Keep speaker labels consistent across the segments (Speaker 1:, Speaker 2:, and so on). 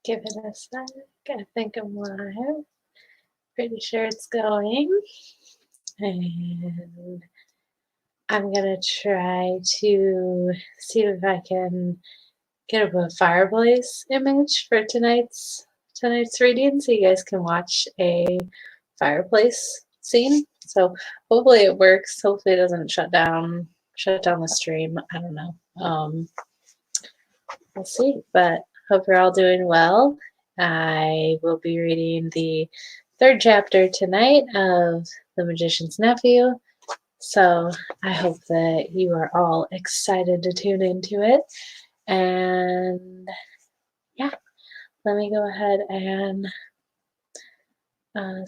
Speaker 1: Give it a sec. I think I'm live. Pretty sure it's going. And I'm going to try to see if I can get up a fireplace image for tonight's reading so you guys can watch a fireplace scene. So hopefully it works. Hopefully it doesn't shut down the stream. I don't know. We'll see, but hope you're all doing well. I will be reading the third chapter tonight of The Magician's Nephew, so I hope that you are all excited to tune into it. And yeah, let me go ahead and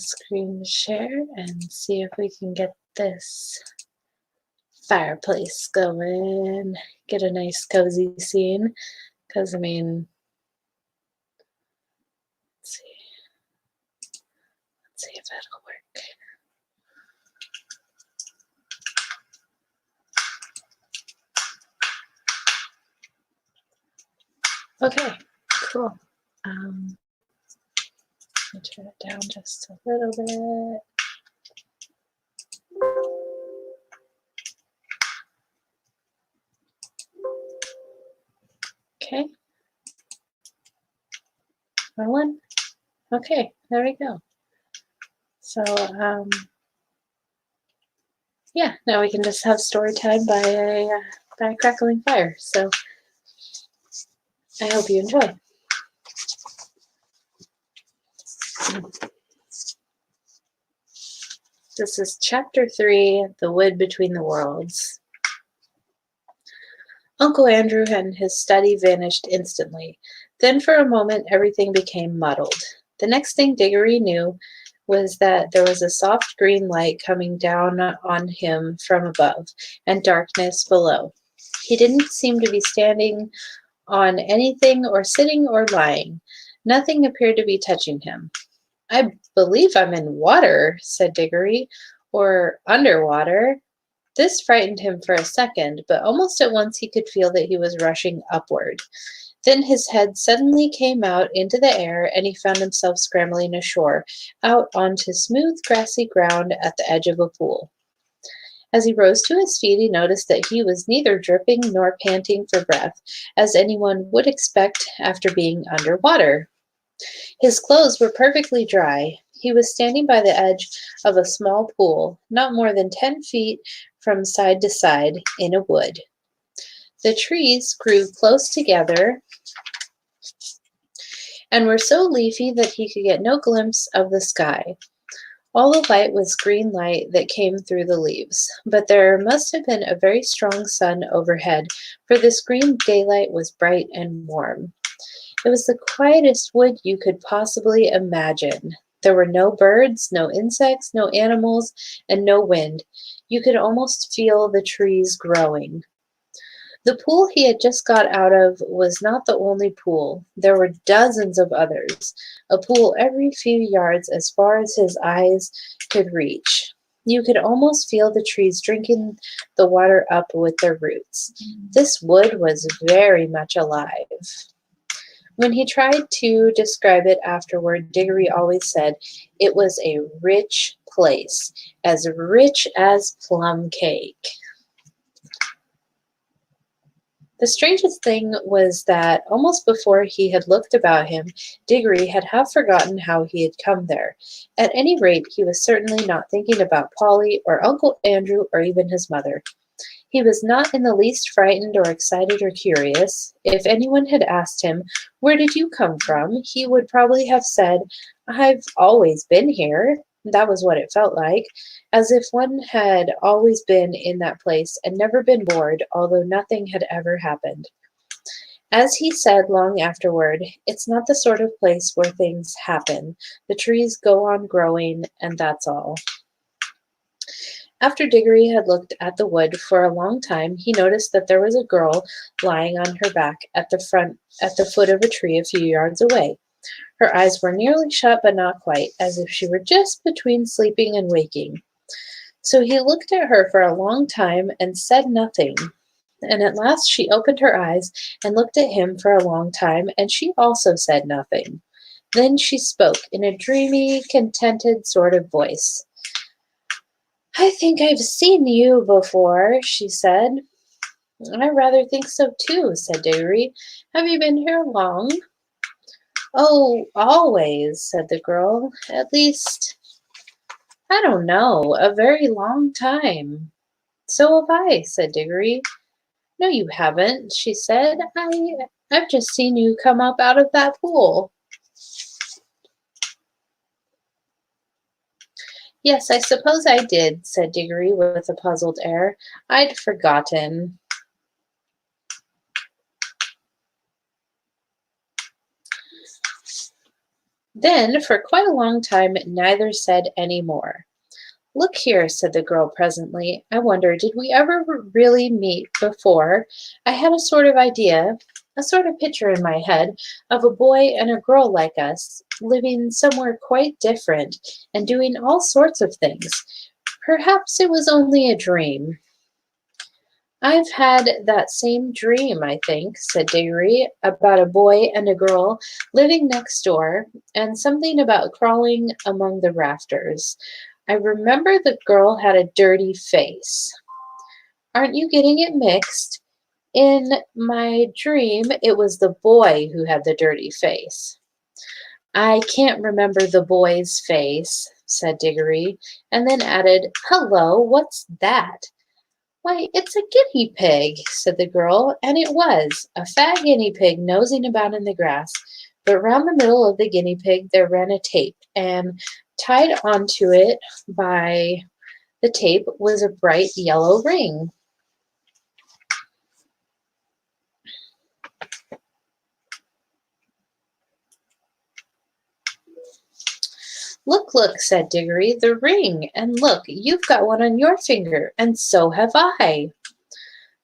Speaker 1: screen share and see if we can get this fireplace going, get a nice cozy scene, because I mean, let's see if that'll work. Okay, cool. I'll turn it down just a little bit. Okay. Rolling. Okay, there we go. So, yeah, now we can just have story time by a crackling fire. So, I hope you enjoy. This is Chapter 3, The Wood Between the Worlds. Uncle Andrew and his study vanished instantly. Then for a moment everything became muddled. The next thing Diggory knew was that there was a soft green light coming down on him from above, and darkness below. He didn't seem to be standing on anything or sitting or lying. Nothing appeared to be touching him. "I believe I'm in water," said Diggory, "or underwater." This frightened him for a second, but almost at once he could feel that he was rushing upward. Then his head suddenly came out into the air, and he found himself scrambling ashore, out onto smooth, grassy ground at the edge of a pool. As he rose to his feet, he noticed that he was neither dripping nor panting for breath, as anyone would expect after being underwater. His clothes were perfectly dry. He was standing by the edge of a small pool, not more than 10 feet from side to side, in a wood. The trees grew close together and were so leafy that he could get no glimpse of the sky. All the light was green light that came through the leaves, but there must have been a very strong sun overhead, for this green daylight was bright and warm. It was the quietest wood you could possibly imagine. There were no birds, no insects, no animals, and no wind. You could almost feel the trees growing. The pool he had just got out of was not the only pool. There were dozens of others, a pool every few yards as far as his eyes could reach. You could almost feel the trees drinking the water up with their roots. This wood was very much alive. When he tried to describe it afterward, Diggory always said it was a rich place, as rich as plum cake. The strangest thing was that almost before he had looked about him, Diggory had half forgotten how he had come there. At any rate, he was certainly not thinking about Polly or Uncle Andrew or even his mother. He was not in the least frightened or excited or curious. If anyone had asked him, "Where did you come from?" he would probably have said, "I've always been here." That was what it felt like, as if one had always been in that place and never been bored, although nothing had ever happened. As he said long afterward, it's not the sort of place where things happen. The trees go on growing, and that's all. After Diggory had looked at the wood for a long time, he noticed that there was a girl lying on her back at the foot of a tree a few yards away. Her eyes were nearly shut, but not quite, as if she were just between sleeping and waking. So he looked at her for a long time and said nothing. And at last she opened her eyes and looked at him for a long time, and she also said nothing. Then she spoke in a dreamy, contented sort of voice. I think I've seen you before, she said. I rather think so too, said Diggory. Have you been here long? Oh, always, said the girl. At least, I don't know, a very long time. So have I, said Diggory. No, you haven't, she said. I've just seen you come up out of that pool. Yes, I suppose I did, said Diggory with a puzzled air. I'd forgotten. Then, for quite a long time, neither said any more. Look here, said the girl presently. I wonder, did we ever really meet before? I had a sort of idea, a sort of picture in my head of a boy and a girl like us, living somewhere quite different and doing all sorts of things. Perhaps it was only a dream. I've had that same dream, I think, said Diggory, about a boy and a girl living next door, and something about crawling among the rafters. I remember the girl had a dirty face. Aren't you getting it mixed? In my dream, it was the boy who had the dirty face. I can't remember the boy's face, said Diggory, and then added, Hello, what's that? Why, it's a guinea pig, said the girl, and it was, a fat guinea pig nosing about in the grass. But round the middle of the guinea pig there ran a tape, and tied onto it by the tape was a bright yellow ring. Look, look, said Diggory, the ring, and look, you've got one on your finger, and so have I.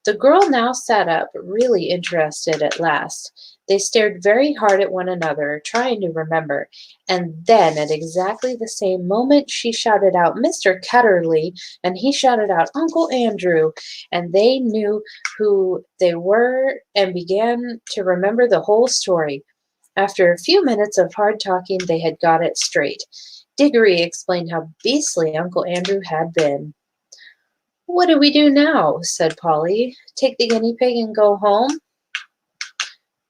Speaker 1: The girl now sat up, really interested at last. They stared very hard at one another, trying to remember, and then at exactly the same moment she shouted out, Mr. Ketterly, and he shouted out, Uncle Andrew, and they knew who they were and began to remember the whole story. After a few minutes of hard talking, they had got it straight. Diggory explained how beastly Uncle Andrew had been. What do we do now? Said Polly. Take the guinea pig and go home?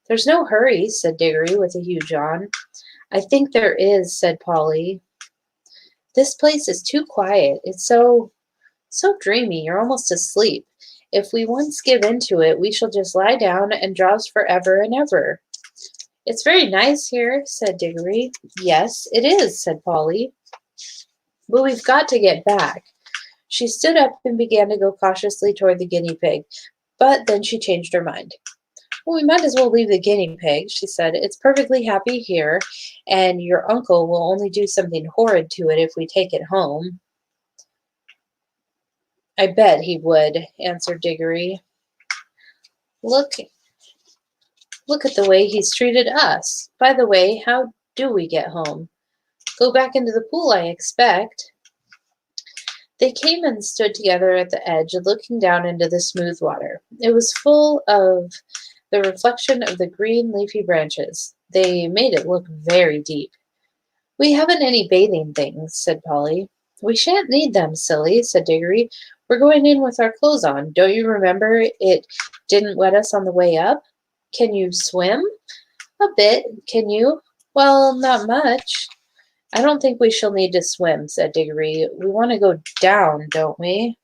Speaker 1: There's no hurry, said Diggory with a huge yawn. I think there is, said Polly. This place is too quiet. It's so dreamy. You're almost asleep. If we once give in to it, we shall just lie down and drowse forever and ever. It's very nice here, said Diggory. Yes, it is, said Polly. But we've got to get back. She stood up and began to go cautiously toward the guinea pig, but then she changed her mind. Well, we might as well leave the guinea pig, she said. It's perfectly happy here, and your uncle will only do something horrid to it if we take it home. I bet he would, answered Diggory. Look at the way he's treated us. By the way, how do we get home? Go back into the pool, I expect. They came and stood together at the edge, looking down into the smooth water. It was full of the reflection of the green leafy branches. They made it look very deep. We haven't any bathing things, said Polly. We shan't need them, silly, said Diggory. We're going in with our clothes on. Don't you remember it didn't wet us on the way up? Can you swim? A bit, can you? Well, not much. I don't think we shall need to swim, said Diggory. We want to go down, don't we?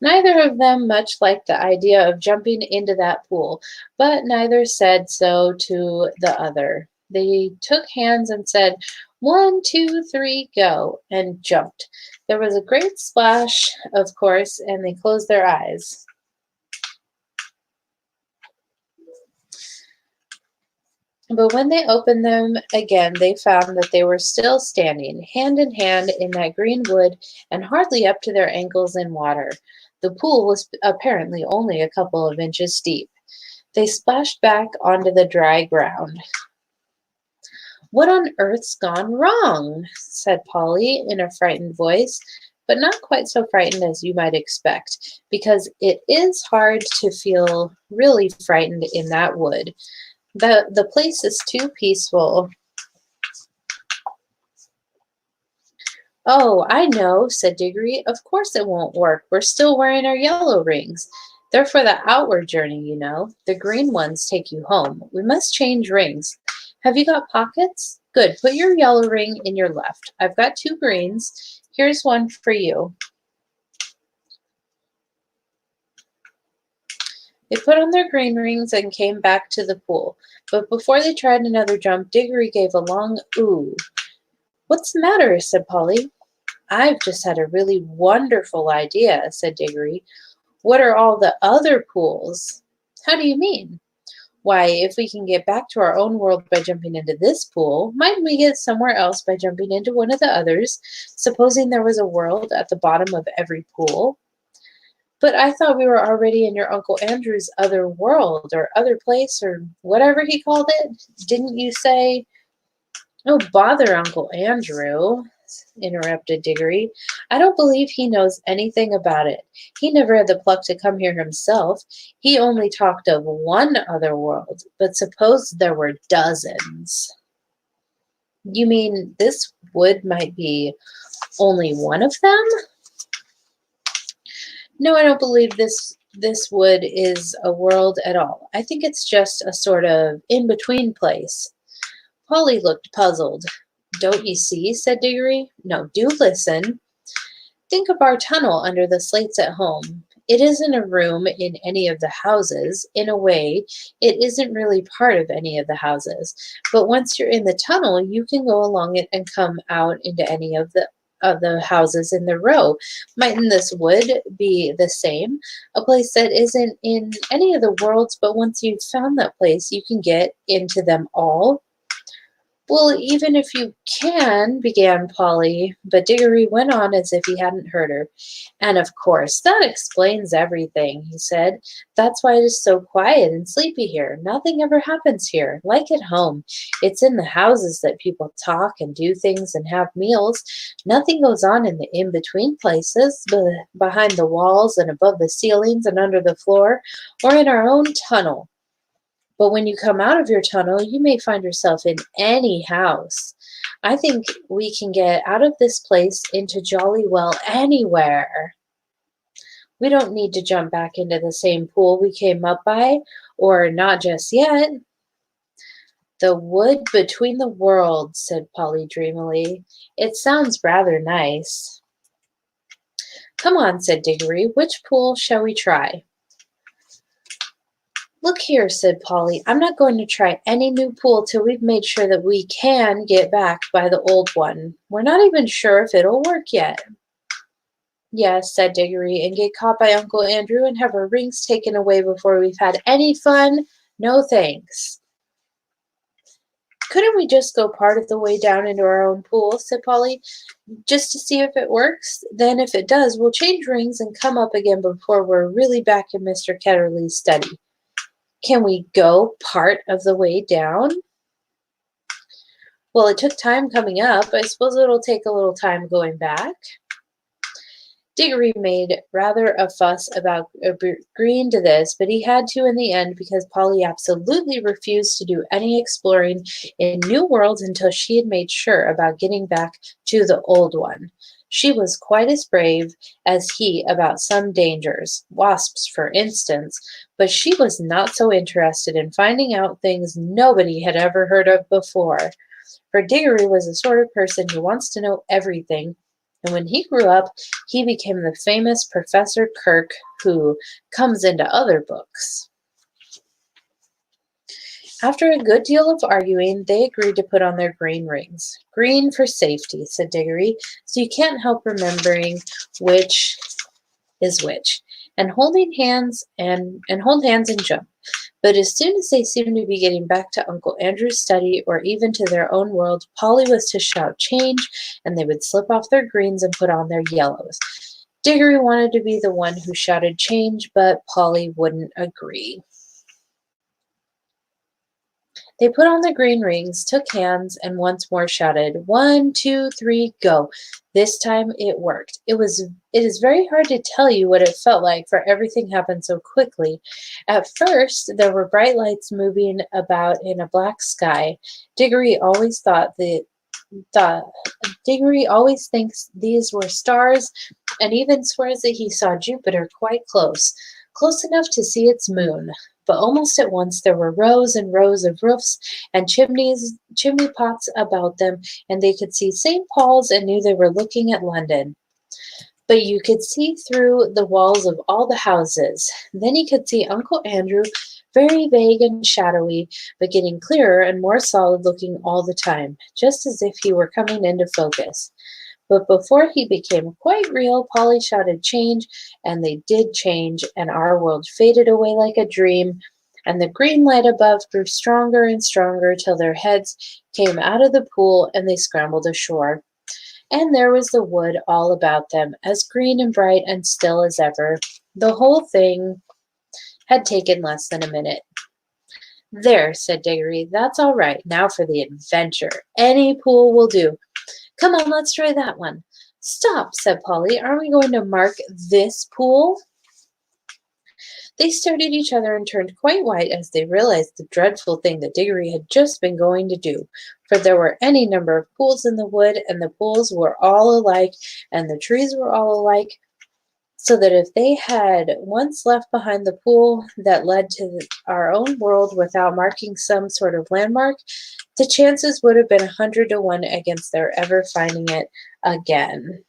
Speaker 1: Neither of them much liked the idea of jumping into that pool, but neither said so to the other. They took hands and said, 1, 2, 3, go, and jumped. There was a great splash, of course, and they closed their eyes. But when they opened them again, they found that they were still standing, hand in hand, in that green wood, and hardly up to their ankles in water. The pool was apparently only a couple of inches deep. They splashed back onto the dry ground. "What on earth's gone wrong?" said Polly in a frightened voice, but not quite so frightened as you might expect, because it is hard to feel really frightened in that wood. The place is too peaceful. "Oh, I know," said Diggory. "Of course it won't work. We're still wearing our yellow rings. They're for the outward journey, you know. The green ones take you home. We must change rings. Have you got pockets? Good. Put your yellow ring in your left. I've got two greens. Here's one for you." They put on their green rings and came back to the pool. But before they tried another jump, Diggory gave a long ooh. "What's the matter?" said Polly. "I've just had a really wonderful idea," said Diggory. "What are all the other pools?" "How do you mean?" "Why, if we can get back to our own world by jumping into this pool, mightn't we get somewhere else by jumping into one of the others, supposing there was a world at the bottom of every pool?" "But I thought we were already in your Uncle Andrew's other world, or other place, or whatever he called it. Didn't you say—" "Oh, bother Uncle Andrew," interrupted Diggory. "I don't believe he knows anything about it. He never had the pluck to come here himself. He only talked of one other world, but suppose there were dozens." "You mean this wood might be only one of them?" "No, I don't believe this wood is a world at all. I think it's just a sort of in-between place." Polly looked puzzled. "Don't you see?" said Diggory. "No, do listen. Think of our tunnel under the slates at home. It isn't a room in any of the houses. In a way, it isn't really part of any of the houses. But once you're in the tunnel, you can go along it and come out into any of the houses in the row. Mightn't this wood be the same? A place that isn't in any of the worlds, but once you've found that place, you can get into them all." "Well, even if you can," began Polly, but Diggory went on as if he hadn't heard her. "And of course, that explains everything," he said. "That's why it is so quiet and sleepy here. Nothing ever happens here, like at home. It's in the houses that people talk and do things and have meals. Nothing goes on in the in-between places, behind the walls and above the ceilings and under the floor, or in our own tunnel. But when you come out of your tunnel, you may find yourself in any house. I think we can get out of this place into jolly well anywhere. We don't need to jump back into the same pool we came up by, or not just yet." "The wood between the worlds," said Polly dreamily. "It sounds rather nice." "Come on," said Diggory. "Which pool shall we try?" "Look here," said Polly. "I'm not going to try any new pool till we've made sure that we can get back by the old one. We're not even sure if it'll work yet." "Yes," said Diggory, "and get caught by Uncle Andrew and have our rings taken away before we've had any fun? No thanks." "Couldn't we just go part of the way down into our own pool?" said Polly, "just to see if it works? Then if it does, we'll change rings and come up again before we're really back in Mr. Ketterly's study." "Can we go part of the way down?" "Well, it took time coming up. I suppose it'll take a little time going back." Diggory made rather a fuss about agreeing to this, but he had to in the end because Polly absolutely refused to do any exploring in new worlds until she had made sure about getting back to the old one. She was quite as brave as he about some dangers, wasps for instance, but she was not so interested in finding out things nobody had ever heard of before. For Diggory was the sort of person who wants to know everything, and when he grew up, he became the famous Professor Kirk who comes into other books. After a good deal of arguing, they agreed to put on their green rings. "Green for safety," said Diggory, "so you can't help remembering which is which, and hold hands and jump." But as soon as they seemed to be getting back to Uncle Andrew's study or even to their own world, Polly was to shout change, and they would slip off their greens and put on their yellows. Diggory wanted to be the one who shouted change, but Polly wouldn't agree. They put on the green rings, took hands, and once more shouted, 1, 2, 3, go. This time it worked. It is very hard to tell you what it felt like, for everything happened so quickly. At first, there were bright lights moving about in a black sky. Diggory always thought that thought Diggory always thinks these were stars, and even swears that he saw Jupiter quite close, close enough to see its moon. But almost at once there were rows and rows of roofs and chimney pots about them, and they could see St. Paul's and knew they were looking at London. But you could see through the walls of all the houses. Then he could see Uncle Andrew, very vague and shadowy, but getting clearer and more solid looking all the time, just as if he were coming into focus. But before he became quite real, Polly shouted change, and they did change, and our world faded away like a dream, and the green light above grew stronger and stronger till their heads came out of the pool and they scrambled ashore. And there was the wood all about them, as green and bright and still as ever. The whole thing had taken less than a minute. There, said Diggory, that's all right. Now for the adventure. Any pool will do. Come on, let's try that one. Stop, said Polly. Aren't we going to mark this pool? They stared at each other and turned quite white as they realized the dreadful thing that Diggory had just been going to do. For there were any number of pools in the wood, and the pools were all alike, and the trees were all alike, so that if they had once left behind the pool that led to our own world without marking some sort of landmark, the chances would have been 100 to 1 against their ever finding it again.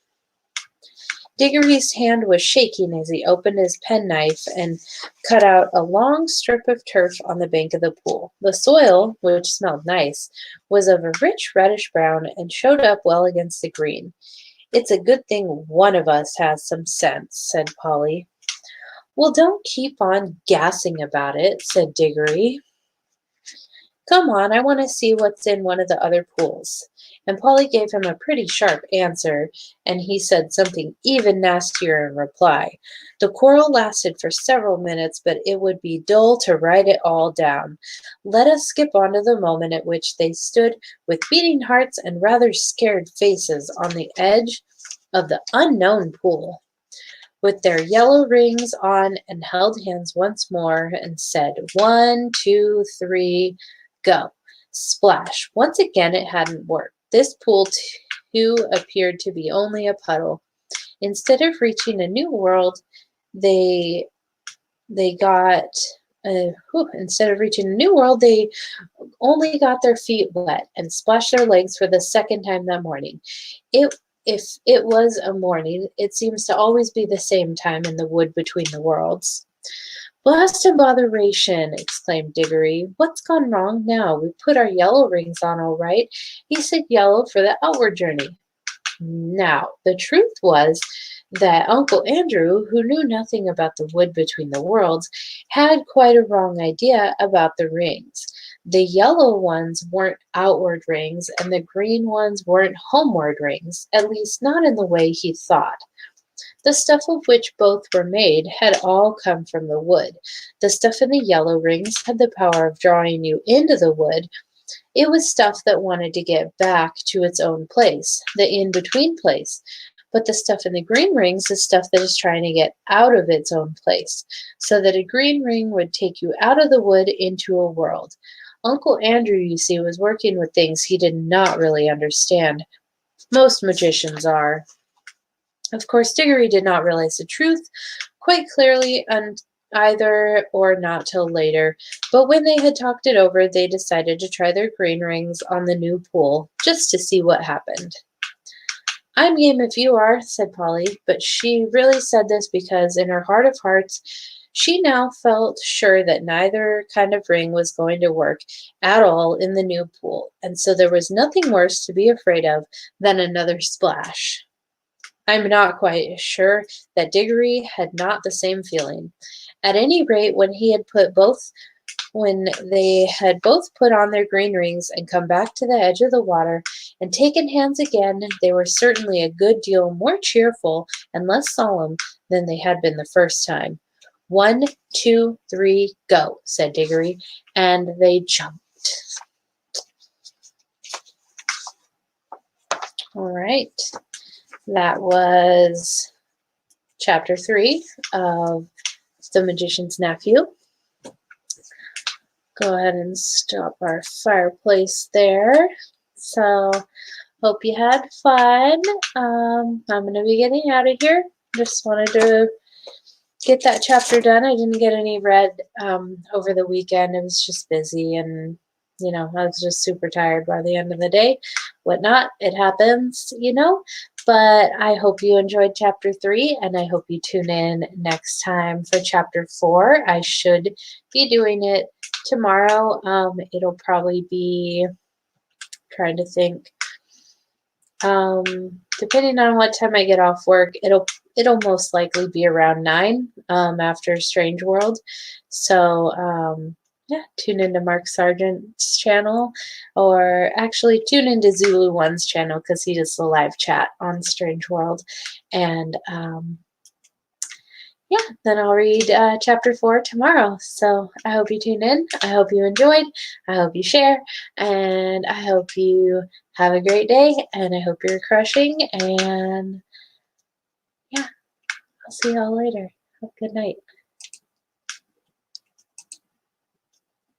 Speaker 1: Diggory's hand was shaking as he opened his penknife and cut out a long strip of turf on the bank of the pool. The soil, which smelled nice, was of a rich reddish brown and showed up well against the green. It's a good thing one of us has some sense, said Polly. Well, don't keep on gassing about it, said Diggory. Come on, I want to see what's in one of the other pools. And Polly gave him a pretty sharp answer, and he said something even nastier in reply. The quarrel lasted for several minutes, but it would be dull to write it all down. Let us skip on to the moment at which they stood with beating hearts and rather scared faces on the edge of the unknown pool, with their yellow rings on, and held hands once more and said, 1, 2, 3, go. Splash. Once again it hadn't worked. This pool, too, appeared to be only a puddle. Instead of reaching a new world, they got instead of reaching a new world, they only got their feet wet and splashed their legs for the second time that morning. If it was a morning, it seems to always be the same time in the wood between the worlds. Blast and botheration, exclaimed Diggory. What's gone wrong now? We put our yellow rings on all right. He said yellow for the outward journey. Now, the truth was that Uncle Andrew, who knew nothing about the wood between the worlds, had quite a wrong idea about the rings. The yellow ones weren't outward rings, and the green ones weren't homeward rings, at least not in the way he thought. The stuff of which both were made had all come from the wood. The stuff in the yellow rings had the power of drawing you into the wood. It was stuff that wanted to get back to its own place, the in-between place. But the stuff in the green rings is stuff that is trying to get out of its own place, so that a green ring would take you out of the wood into a world. Uncle Andrew, you see, was working with things he did not really understand. Most magicians are. Of course, Diggory did not realize the truth quite clearly either, or not till later, but when they had talked it over, they decided to try their green rings on the new pool, just to see what happened. I'm game if you are, said Polly, but she really said this because in her heart of hearts, she now felt sure that neither kind of ring was going to work at all in the new pool, and so there was nothing worse to be afraid of than another splash. I'm not quite sure that Diggory had not the same feeling. At any rate, when they had both put on their green rings and come back to the edge of the water and taken hands again, they were certainly a good deal more cheerful and less solemn than they had been the first time. 1, 2, 3, go, said Diggory, and they jumped. All right. That was chapter 3 of The Magician's Nephew. Go ahead and stop our fireplace there. So, hope you had fun. I'm going to be getting out of here. Just wanted to get that chapter done. I didn't get any read over the weekend. It was just busy, and I was just super tired by the end of the day. Whatnot, it happens, But I hope you enjoyed chapter 3, and I hope you tune in next time for chapter 4. I should be doing it tomorrow. It'll probably be, trying to think, depending on what time I get off work, it'll most likely be around 9 after Strange World. So yeah, tune into Mark Sargent's channel, or actually tune into Zulu One's channel, because he does the live chat on Strange World. And yeah, then I'll read chapter 4 tomorrow. So I hope you tune in. I hope you enjoyed. I hope you share. And I hope you have a great day. And I hope you're crushing. And yeah, I'll see y'all later. Have a good night.